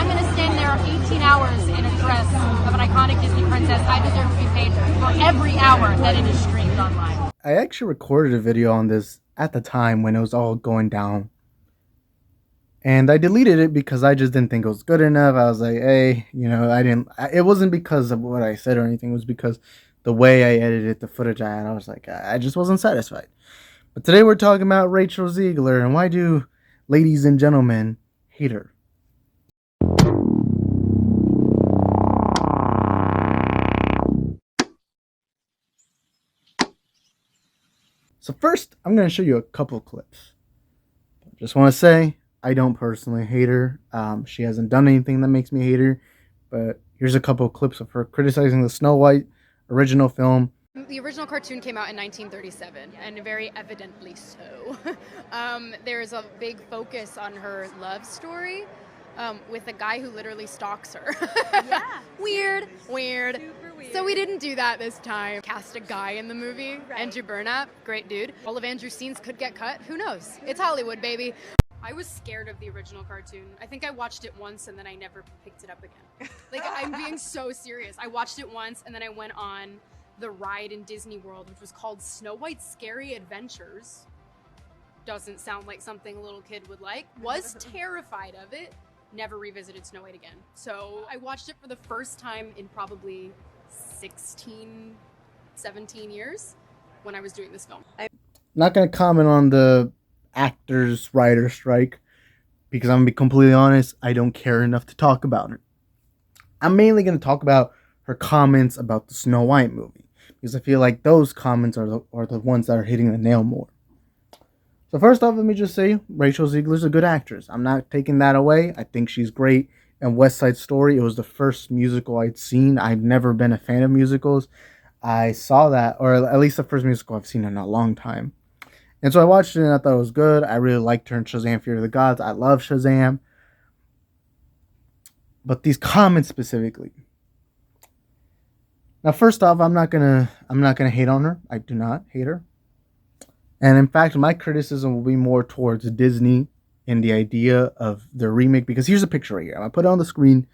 I'm going to stand there 18 hours in a dress of an iconic Disney princess, I deserve to be paid for every hour that it is streamed online. I actually recorded a video on this at the time when it was all going down. And I deleted it because I just didn't think it was good enough. I was like, hey, it wasn't because of what I said or anything. It was because the way I edited the footage I had, I was like, I just wasn't satisfied. But today we're talking about Rachel Zegler, and why do ladies and gentlemen hate her? So first, I'm going to show you a couple clips. Just want to say, I don't personally hate her. She hasn't done anything that makes me hate her. But here's a couple of clips of her criticizing the Snow White original film. The original cartoon came out in 1937, and very evidently so. There's a big focus on her love story with a guy who literally stalks her. Yeah. Weird. Super weird. So we didn't do that this time. Cast a guy in the movie, right. Andrew Burnap, great dude. All of Andrew's scenes could get cut, who knows? It's Hollywood, baby. I was scared of the original cartoon. I think I watched it once and then I never picked it up again. Like, I'm being so serious. I watched it once and then I went on the ride in Disney World, which was called Snow White's Scary Adventures. Doesn't sound like something a little kid would like. Was terrified of it. Never revisited Snow White again. So I watched it for the first time in probably 16, 17 years when I was doing this film. Not going to comment on the actors writer strike because I'm going to be completely honest, I don't care enough to talk about her. I'm mainly going to talk about her comments about the Snow White movie because I feel like those comments are the ones that are hitting the nail more. So first off, let me just say Rachel Zegler's a good actress. I'm not taking that away. I think she's great. And West Side Story, it was the first musical I'd seen. I've never been a fan of musicals. I saw that, or at least the first musical I've seen in a long time. And so I watched it and I thought it was good. I really liked her in Shazam! Fury of the Gods. I love Shazam. But these comments specifically. Now, first off, I'm not gonna hate on her. I do not hate her. And in fact, my criticism will be more towards Disney and the idea of the remake. Because here's a picture right here. I'm gonna put it on the screen.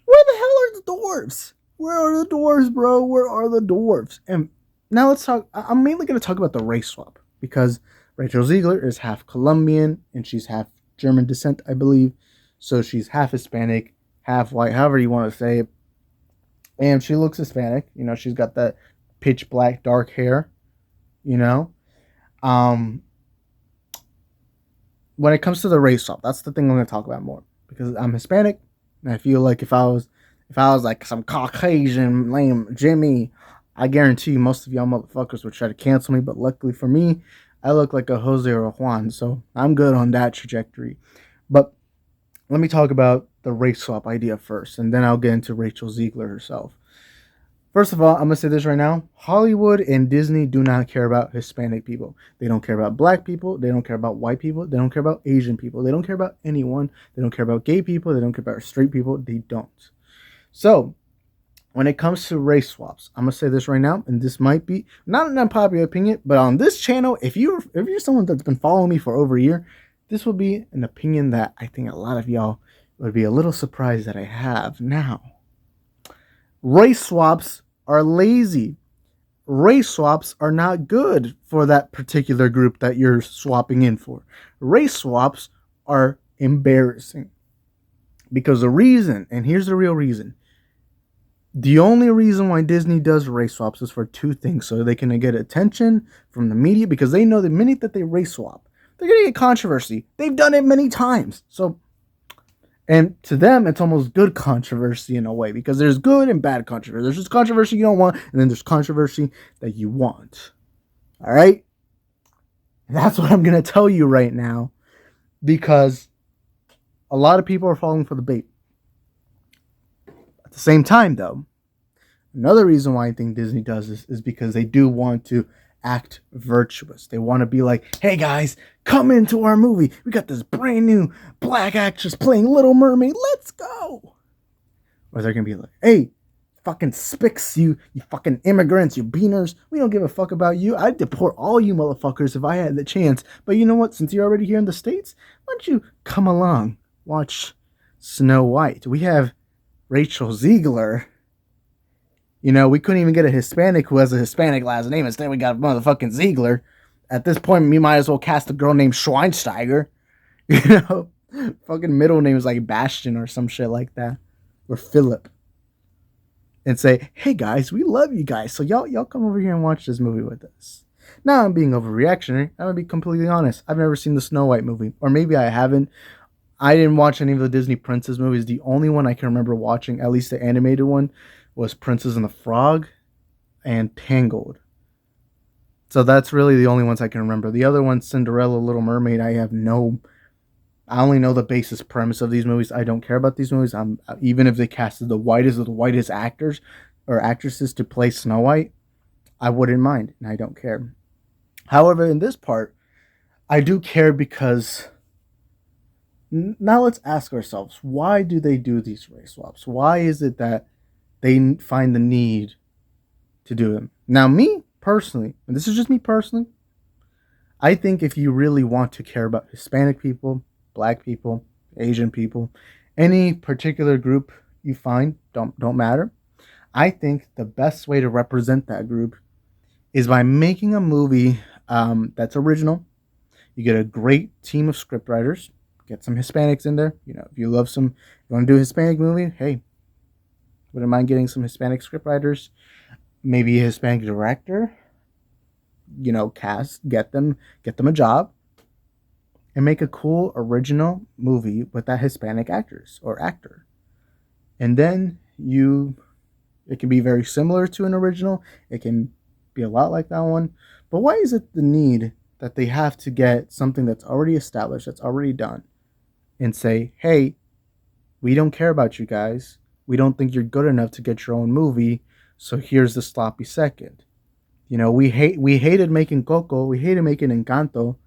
Where the hell are the dwarves? Where are the dwarves, bro? Where are the dwarves? And now let's talk. I'm mainly going to talk about the race swap because Rachel Zegler is half Colombian and she's half German descent, I believe. So she's half Hispanic, half white, however you want to say it. And she looks Hispanic. You know, she's got that pitch black, dark hair. You know, when it comes to the race swap, that's the thing I'm going to talk about more because I'm Hispanic, and I feel like if I was like some Caucasian lame Jimmy, I guarantee most of y'all motherfuckers would try to cancel me. But luckily for me, I look like a Jose or a Juan, so I'm good on that trajectory. But let me talk about the race swap idea first, and then I'll get into Rachel Zegler herself. First of all, I'm going to say this right now. Hollywood and Disney do not care about Hispanic people. They don't care about black people. They don't care about white people. They don't care about Asian people. They don't care about anyone. They don't care about gay people. They don't care about straight people. They don't. So, when it comes to race swaps, I'm going to say this right now, and this might be not an unpopular opinion, but on this channel, if you're someone that's been following me for over a year, this will be an opinion that I think a lot of y'all would be a little surprised that I have now. Race swaps are lazy. Race swaps are not good for that particular group that you're swapping in for. Race swaps are embarrassing. Because the reason, and here's the real reason, the only reason why Disney does race swaps is for two things. So they can get attention from the media because they know the minute that they race swap, they're going to get controversy. They've done it many times. So, and to them, it's almost good controversy in a way because there's good and bad controversy. There's just controversy you don't want, and then there's controversy that you want. All right? And that's what I'm going to tell you right now because a lot of people are falling for the bait. At the same time, though, another reason why I think Disney does this is because they do want to act virtuous. They want to be like, hey guys, come into our movie. We got this brand new black actress playing Little Mermaid. Let's go. Or they're going to be like, hey, fucking spics, you fucking immigrants, you beaners. We don't give a fuck about you. I'd deport all you motherfuckers if I had the chance. But you know what? Since you're already here in the States, why don't you come along, watch Snow White. We have Rachel Zegler. You know, we couldn't even get a Hispanic who has a Hispanic last name. Instead, we got motherfucking Ziegler. At this point, we might as well cast a girl named Schweinsteiger. You know, fucking middle name is like Bastion or some shit like that, or Philip. And say, hey guys, we love you guys, so y'all come over here and watch this movie with us. Now I'm being overreactionary. I'm gonna be completely honest. I've never seen the Snow White movie, or maybe I haven't. I didn't watch any of the Disney princess movies. The only one I can remember watching, at least the animated one, was Princess and the Frog and Tangled. So that's really the only ones I can remember. The other ones, Cinderella, Little Mermaid, I only know the basis premise of these movies. I don't care about these movies. Even if they casted the whitest of the whitest actors or actresses to play Snow White, I wouldn't mind, and I don't care. However, in this part, I do care because now let's ask ourselves, why do they do these race swaps? Why is it that they find the need to do them? Now, me personally, and this is just me personally, I think if you really want to care about Hispanic people, Black people, Asian people, any particular group you find, don't matter. I think the best way to represent that group is by making a movie that's original. You get a great team of scriptwriters, get some Hispanics in there. You know, if you want to do a Hispanic movie, hey, wouldn't mind getting some Hispanic scriptwriters, maybe a Hispanic director. You know, get them a job, and make a cool original movie with that Hispanic actress or actor. And then it can be very similar to an original. It can be a lot like that one. But why is it the need that they have to get something that's already established, that's already done, and say, hey, we don't care about you guys. We don't think you're good enough to get your own movie. So here's the sloppy second. You know, we hated making Coco. We hated making Encanto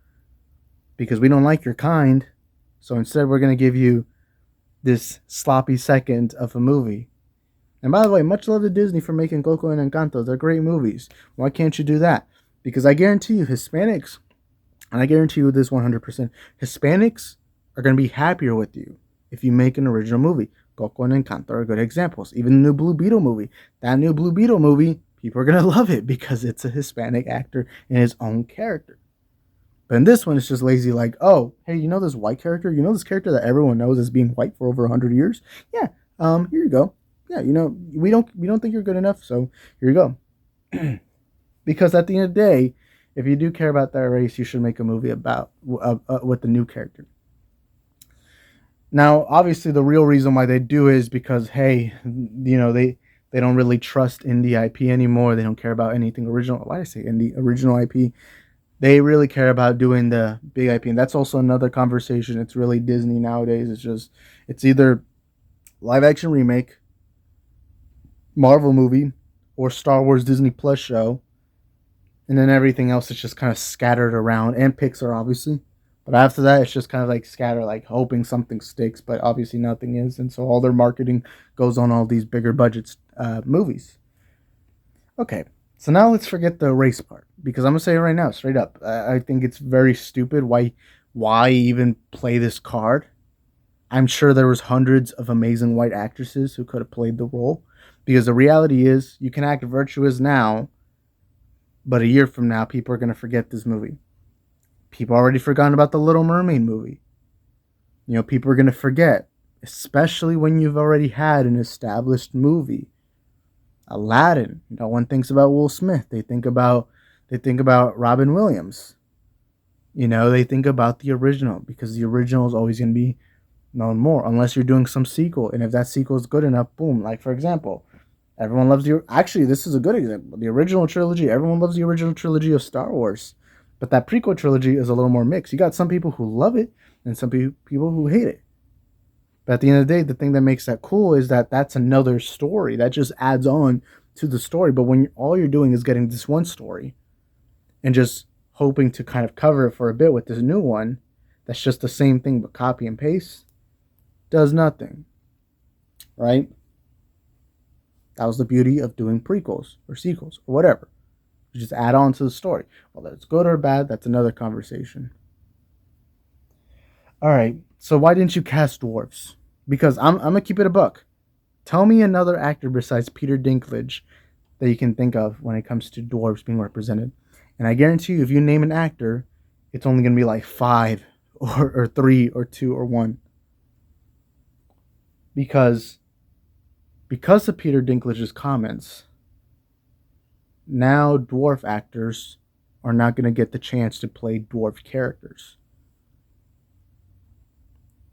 because we don't like your kind. So instead, we're going to give you this sloppy second of a movie. And by the way, much love to Disney for making Coco and Encanto. They're great movies. Why can't you do that? Because I guarantee you, Hispanics, and I guarantee you this 100%, Hispanics are going to be happier with you if you make an original movie. Coco and Encanto are good examples. Even the new Blue Beetle movie. That new Blue Beetle movie, people are going to love it because it's a Hispanic actor in his own character. But in this one, it's just lazy like, oh, hey, you know this white character? You know this character that everyone knows is being white for over 100 years? Yeah, here you go. Yeah, you know, we don't think you're good enough, so here you go. Because at the end of the day, if you do care about that race, you should make a movie about with the new character. Now, obviously, the real reason why they do is because, hey, you know, they don't really trust indie IP anymore. They don't care about anything original. Why did I say indie? Original IP. They really care about doing the big IP. And that's also another conversation. It's really Disney nowadays. It's either live action remake, Marvel movie, or Star Wars Disney Plus show. And then everything else is just kind of scattered around. And Pixar, obviously. But after that, it's just kind of like scattered, like hoping something sticks. But obviously nothing is. And so all their marketing goes on all these bigger budgets movies. Okay. So now let's forget the race part, because I'm gonna say it right now, straight up. I think it's very stupid. Why even play this card? I'm sure there was hundreds of amazing white actresses who could have played the role, because the reality is you can act virtuous now, but a year from now people are gonna forget this movie. People already forgotten about the Little Mermaid movie. You know, people are gonna forget, especially when you've already had an established movie. Aladdin. No one thinks about Will Smith. They think about Robin Williams. You know, they think about the original, because the original is always going to be known more, unless you're doing some sequel. And if that sequel is good enough, boom. Like, for example, everyone loves actually, this is a good example. The original trilogy, everyone loves the original trilogy of Star Wars. But that prequel trilogy is a little more mixed. You got some people who love it and some people who hate it. But at the end of the day, the thing that makes that cool is that that's another story. That just adds on to the story. But when all you're doing is getting this one story and just hoping to kind of cover it for a bit with this new one, that's just the same thing but copy and paste, does nothing. Right? That was the beauty of doing prequels or sequels or whatever. You just add on to the story. Whether it's good or bad, that's another conversation. All right. So why didn't you cast dwarves? Because I'm gonna keep it a buck. Tell me another actor besides Peter Dinklage that you can think of when it comes to dwarves being represented. And I guarantee you, if you name an actor, it's only gonna be like five or three or two or one. Because of Peter Dinklage's comments, now dwarf actors are not gonna get the chance to play dwarf characters.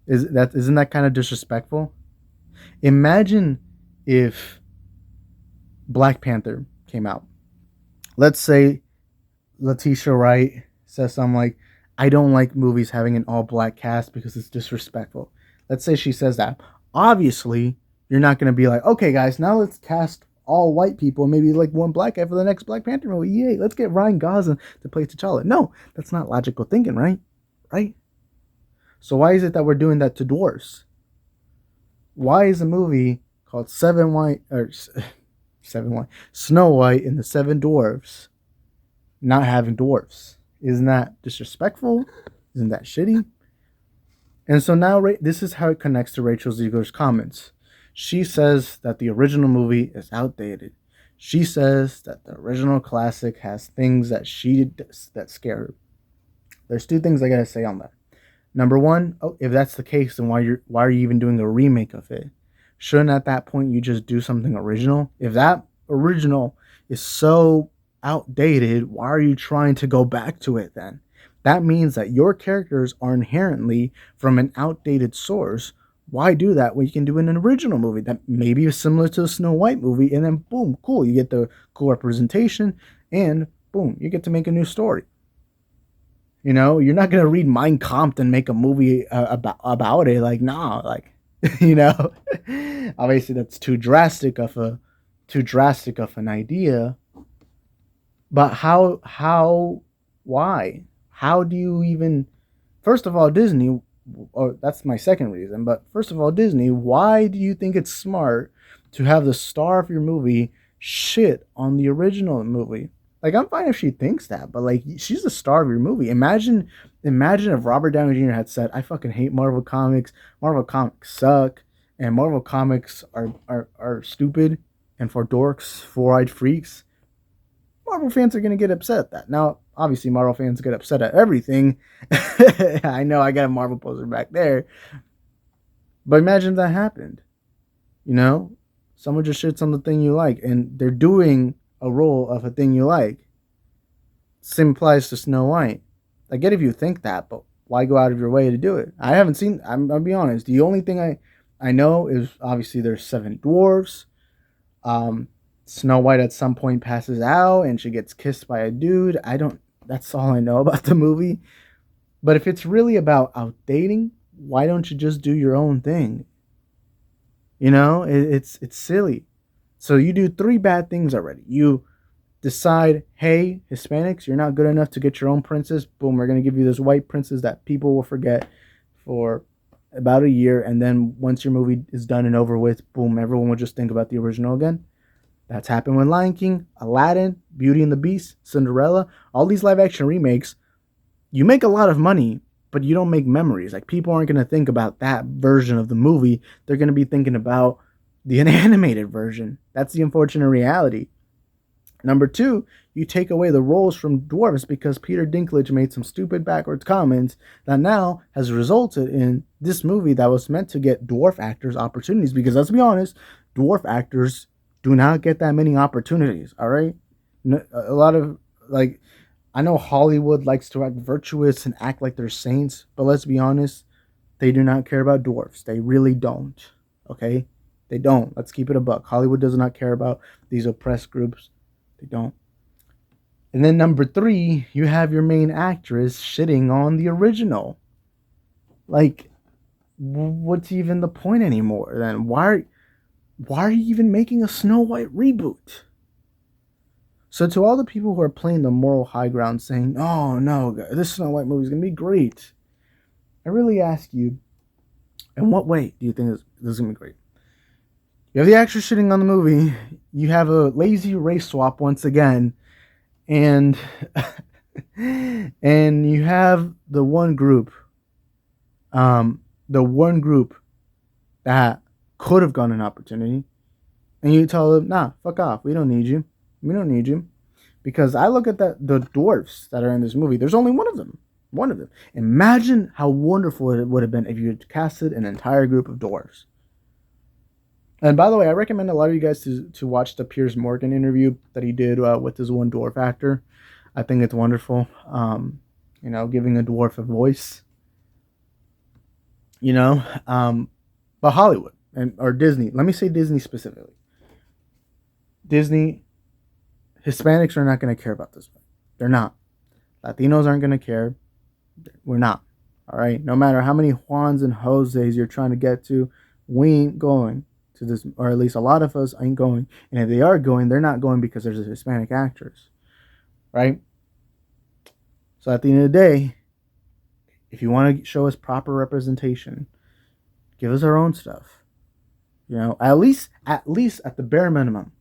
Isn't that kind of disrespectful? Imagine if Black Panther came out. Let's say Letitia Wright says something like, I don't like movies having an all black cast because it's disrespectful. Let's say she says that. Obviously, you're not going to be like, okay, guys, now let's cast all white people and maybe like one black guy for the next Black Panther movie. Yay, let's get Ryan Gosling to play T'Challa. No, that's not logical thinking, right? Right? So why is it that we're doing that to dwarfs? Why is a movie called Seven White or Seven White Snow White and the Seven Dwarfs not having dwarfs? Isn't that disrespectful? Isn't that shitty? And so now this is how it connects to Rachel Zegler's comments. She says that the original movie is outdated. She says that the original classic has things that that scare her. There's two things I gotta say on that. Number one, if that's the case, then why are you even doing a remake of it? Shouldn't at that point you just do something original? If that original is so outdated, why are you trying to go back to it then? That means that your characters are inherently from an outdated source. Why do that when you can do an original movie that maybe is similar to the Snow White movie, and then boom, cool, you get the cool representation, and boom, you get to make a new story. You know, you're not gonna read Mein Kampf and make a movie about it. Like, nah, like, you know, obviously that's too drastic of an idea. But why? How do you even? First of all, Disney. Or that's my second reason. But first of all, Disney. Why do you think it's smart to have the star of your movie shit on the original movie? Like, I'm fine if she thinks that, but like, she's the star of your movie. Imagine if Robert Downey Jr. had said, "I fucking hate Marvel comics. Marvel comics suck, and Marvel comics are stupid and for dorks, four-eyed freaks." Marvel fans are gonna get upset at that. Now, obviously, Marvel fans get upset at everything. I know I got a Marvel poster back there, but imagine if that happened. You know, someone just shits on the thing you like, and they're doing a role of a thing you like. Same applies to Snow White. I get if you think that, but why go out of your way to do it? I haven't seen. I'll be honest. The only thing I know is obviously there's seven dwarves. Snow White at some point passes out and she gets kissed by a dude. That's all I know about the movie. But if it's really about outdating, why don't you just do your own thing? You know, it's silly. So you do three bad things already. You decide, hey, Hispanics, you're not good enough to get your own princess. Boom, we're going to give you this white princess that people will forget for about a year. And then once your movie is done and over with, boom, everyone will just think about the original again. That's happened with Lion King, Aladdin, Beauty and the Beast, Cinderella, all these live action remakes. You make a lot of money, but you don't make memories. Like, people aren't going to think about that version of the movie. They're going to be thinking about the animated version. That's the unfortunate reality. Number two, you take away the roles from dwarves because Peter Dinklage made some stupid backwards comments that now has resulted in this movie that was meant to get dwarf actors opportunities. Because let's be honest, dwarf actors do not get that many opportunities, all right? A lot of, like, I know Hollywood likes to act virtuous and act like they're saints, but let's be honest, they do not care about dwarfs. They really don't, okay? They don't. Let's keep it a buck. Hollywood does not care about these oppressed groups. They don't. And then number three, you have your main actress shitting on the original. Like, what's even the point anymore then? Why are you even making a Snow White reboot? So to all the people who are playing the moral high ground saying, oh no, this Snow White movie is going to be great, I really ask you, in what way do you think this is going to be great? You have the actress shitting on the movie, you have a lazy race swap once again, and and you have the one group that could have gotten an opportunity, and you tell them, nah, fuck off. We don't need you. We don't need you. Because I look at the dwarfs that are in this movie. There's only one of them. One of them. Imagine how wonderful it would have been if you had casted an entire group of dwarfs. And by the way, I recommend a lot of you guys to watch the Piers Morgan interview that he did with this one dwarf actor. I think it's wonderful. Giving a dwarf a voice. But Hollywood or Disney. Let me say Disney specifically. Disney, Hispanics are not going to care about this one. They're not. Latinos aren't going to care. We're not. All right. No matter how many Juans and Jose's you're trying to get to, we ain't going to this, or at least a lot of us ain't going. And if they are going, they're not going because there's Hispanic actors. Right? So at the end of the day, if you want to show us proper representation, give us our own stuff. At least at the bare minimum,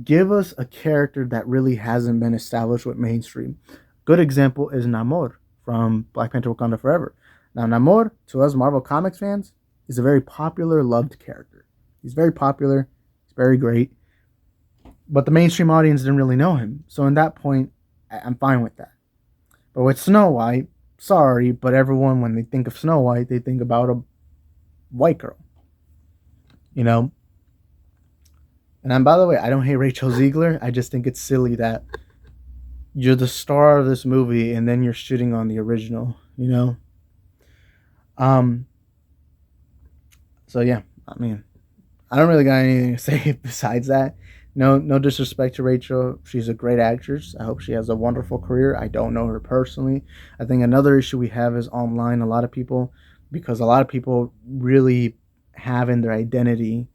give us a character that really hasn't been established with mainstream. Good example is Namor from Black Panther Wakanda Forever. Now, Namor, to us Marvel Comics fans, is a very popular, loved character. He's very popular. He's very great. But the mainstream audience didn't really know him. So in that point, I'm fine with that. But with Snow White, sorry, but everyone, when they think of Snow White, they think about a white girl. And by the way, I don't hate Rachel Zegler. I just think it's silly that you're the star of this movie and then you're shitting on the original, So yeah, I mean, I don't really got anything to say besides that. No disrespect to Rachel. She's a great actress. I hope she has a wonderful career. I don't know her personally. I think another issue we have is online. A lot of people really have in their identity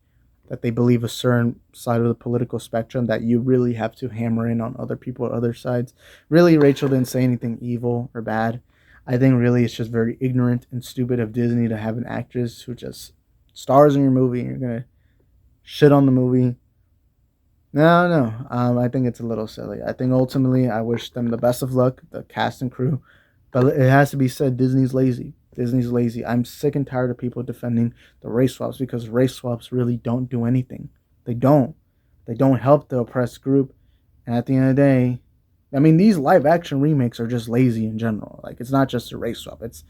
that they believe a certain side of the political spectrum that you really have to hammer in on other people at other sides. Really, Rachel didn't say anything evil or bad. I think really it's just very ignorant and stupid of Disney to have an actress who just stars in your movie and you're going to shit on the movie. No. I think it's a little silly. I think ultimately I wish them the best of luck, the cast and crew. But it has to be said, Disney's lazy. Disney's lazy. I'm sick and tired of people defending the race swaps because race swaps really don't do anything. They don't. They don't help the oppressed group. And at the end of the day, I mean, these live action remakes are just lazy in general. Like, it's not just a race swap. It's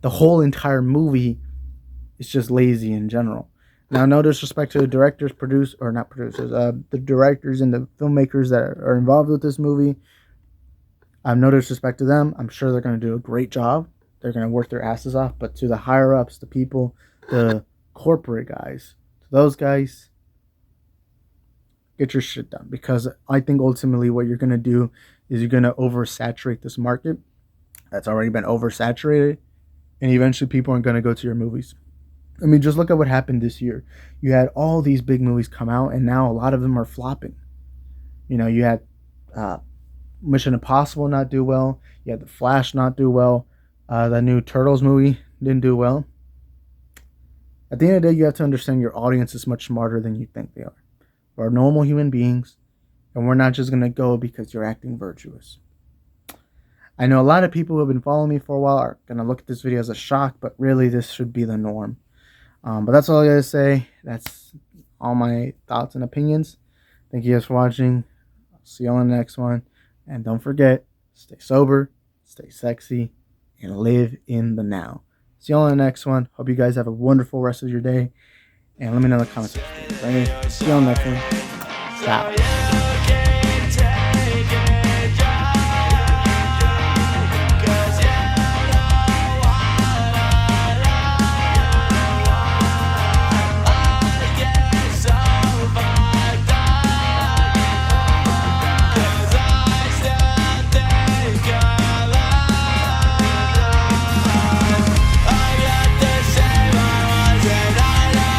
the whole entire movie is just lazy in general. Now, no disrespect to the directors, the directors and the filmmakers that are involved with this movie. I have no disrespect to them. I'm sure they're going to do a great job. They're going to work their asses off. But to the higher-ups, the people, the corporate guys, to those guys, get your shit done. Because I think ultimately what you're going to do is you're going to oversaturate this market that's already been oversaturated. And eventually people aren't going to go to your movies. I mean, just look at what happened this year. You had all these big movies come out, and now a lot of them are flopping. You had Mission Impossible not do well. You had The Flash not do well. The new Turtles movie didn't do well. At the end of the day, you have to understand your audience is much smarter than you think they are. We're normal human beings, and we're not just going to go because you're acting virtuous. I know a lot of people who have been following me for a while are going to look at this video as a shock, but really this should be the norm. But that's all I got to say. That's all my thoughts and opinions. Thank you guys for watching. I'll see you on the next one. And don't forget, stay sober, stay sexy, and live in the now. See you on the next one. Hope you guys have a wonderful rest of your day. And let me know in the comments section. See you on the next one. Ciao.